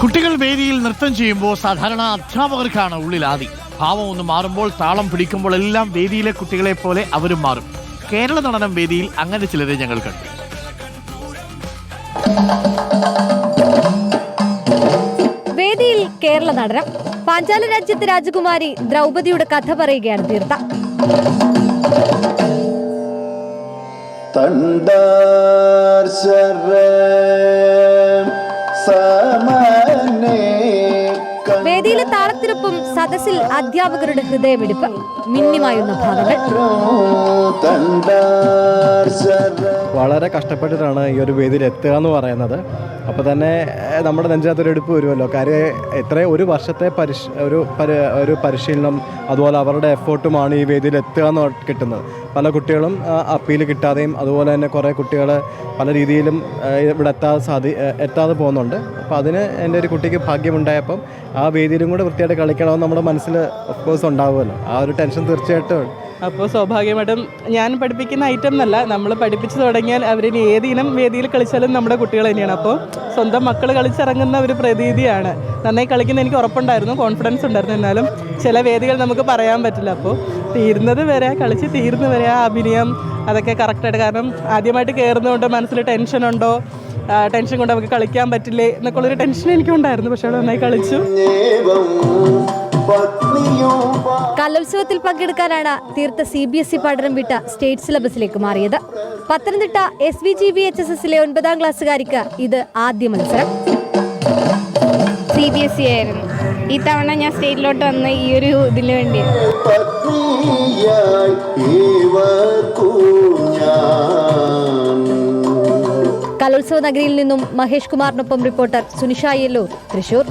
കുട്ടികൾ വേദിയിൽ നൃത്തം ചെയ്യുമ്പോൾ സാധാരണ അധ്യാപകർക്കാണ് ഉള്ളിൽ ആദി. ഭാവം ഒന്ന് മാറുമ്പോൾ, താളം പിടിക്കുമ്പോൾ എല്ലാം വേദിയിലെ കുട്ടികളെ പോലെ അവരും മാറും. കേരള നടനം വേദിയിൽ അങ്ങനെ ചിലരെ ഞങ്ങൾ കണ്ടു. വേദിയിൽ കേരള നടനം. പാഞ്ചാല രാജ്യത്തെ രാജകുമാരി ദ്രൗപദിയുടെ കഥ പറയുകയാണ് തീർത്ത. വേദിയിലെ താളത്തിനൊപ്പം സദസ്സിൽ അധ്യാപകരുടെ ഹൃദയമിടിപ്പ്, മിന്നിമായുന്ന ഭാഗങ്ങൾ. വളരെ കഷ്ടപ്പെട്ടിട്ടാണ് ഈ ഒരു വേദിയിൽ എത്തുക എന്ന് പറയുന്നത്. അപ്പോൾ തന്നെ നമ്മുടെ നെഞ്ചിനകത്തൊരു എടുപ്പ് വരുമല്ലോ. കാര്യം എത്രയും ഒരു വർഷത്തെ ഒരു പരിശീലനം, അതുപോലെ അവരുടെ എഫേർട്ടുമാണ് ഈ വേദിയിൽ എത്തുക എന്ന് കിട്ടുന്നത്. പല കുട്ടികളും അപ്പീൽ കിട്ടാതെയും അതുപോലെ തന്നെ കുറേ കുട്ടികൾ പല രീതിയിലും ഇവിടെ എത്താതെ പോകുന്നുണ്ട്. അപ്പോൾ അതിന് എൻ്റെ ഒരു കുട്ടിക്ക് ഭാഗ്യമുണ്ടായപ്പം ആ വേദിയിലും കൂടെ വൃത്തിയായിട്ട് കളിക്കണമെന്ന് നമ്മുടെ മനസ്സിൽ ഓഫ്കോഴ്സ് ഉണ്ടാവുമല്ലോ. ആ ഒരു ടെൻഷൻ തീർച്ചയായിട്ടും. അപ്പോൾ സ്വാഭാവികമായിട്ടും ഞാൻ പഠിപ്പിക്കുന്ന ഐറ്റം എന്നല്ല, നമ്മൾ പഠിപ്പിച്ചു തുടങ്ങിയാൽ അവരിനി ഏതിനം വേദിയിൽ കളിച്ചാലും നമ്മുടെ കുട്ടികൾ തന്നെയാണ്. അപ്പോൾ സ്വന്തം മക്കൾ കളിച്ചിറങ്ങുന്ന ഒരു പ്രതീതിയാണ്. നന്നായി കളിക്കുന്ന എനിക്ക് ഉറപ്പുണ്ടായിരുന്നു, കോൺഫിഡൻസ് ഉണ്ടായിരുന്നു. എന്നാലും ചില വേദികൾ നമുക്ക് പറയാൻ പറ്റില്ല. അപ്പോൾ തീരുന്നത് വരെ, കളിച്ച് തീരുന്നത് വരെ ആ അഭിനയം അതൊക്കെ കറക്റ്റായിട്ട്. കാരണം ആദ്യമായിട്ട് കയറുന്നതുകൊണ്ട് മനസ്സിൽ ടെൻഷനുണ്ടോ, ടെൻഷൻ കൊണ്ട് നമുക്ക് കളിക്കാൻ പറ്റില്ലേ എന്നൊക്കെ ഉള്ളൊരു ടെൻഷൻ എനിക്കുണ്ടായിരുന്നു. പക്ഷേ അവിടെ നന്നായി കളിച്ചു. കലോത്സവത്തിൽ പങ്കെടുക്കാനാണ് തീർത്ത CBSE പഠനം വിട്ട സ്റ്റേറ്റ് സിലബസിലേക്ക് മാറിയത്. പത്തനംതിട്ട SVGVHSSലെ 9ാം ക്ലാസ്സുകാരിക്ക് ഇത് ആദ്യ മത്സരം. CBSE ആയിരുന്നു. ഈ തവണ ഞാൻ സ്റ്റേറ്റിലോട്ട് വന്ന ഈ ഒരു ഇതിന് വേണ്ടി. കലോത്സവ നഗരിയിൽ നിന്നും മഹേഷ് കുമാറിനൊപ്പം റിപ്പോർട്ടർ സുനിഷ യെല്ലൂർ, തൃശൂർ.